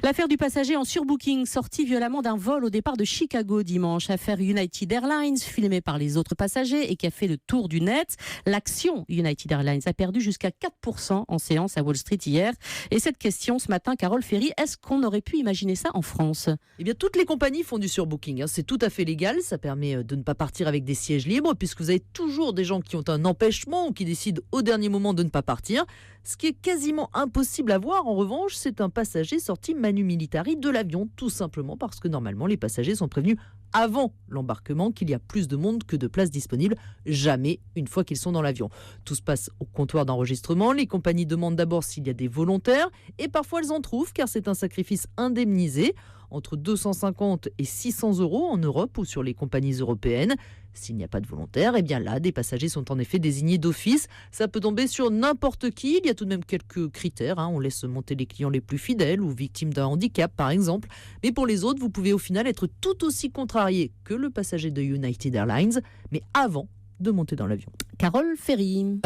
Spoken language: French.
L'affaire du passager en surbooking sorti violemment d'un vol au départ de Chicago dimanche. Affaire United Airlines filmée par les autres passagers et qui a fait le tour du net. L'action United Airlines a perdu jusqu'à 4% en séance à Wall Street hier. Et cette question ce matin, Carole Ferry, est-ce qu'on aurait pu imaginer ça en France ? Eh bien, toutes les compagnies font du surbooking. C'est tout à fait légal. Ça permet de ne pas partir avec des sièges libres puisque vous avez toujours des gens qui ont un empêchement ou qui décident au dernier moment de ne pas partir. Ce qui est quasiment impossible à voir, en revanche, c'est un passager sorti manu militari de l'avion, tout simplement parce que normalement les passagers sont prévenus avant l'embarquement qu'il y a plus de monde que de places disponibles, jamais une fois qu'ils sont dans l'avion. Tout se passe au comptoir d'enregistrement, les compagnies demandent d'abord s'il y a des volontaires et parfois elles en trouvent car c'est un sacrifice indemnisé, entre 250 et 600 euros en Europe ou sur les compagnies européennes. S'il n'y a pas de volontaires, eh bien là, des passagers sont en effet désignés d'office. Ça peut tomber sur n'importe qui. Il y a tout de même quelques critères. On laisse monter les clients les plus fidèles ou victimes d'un handicap, par exemple. Mais pour les autres, vous pouvez au final être tout aussi contrarié que le passager de United Airlines, mais avant de monter dans l'avion. Carole Ferry.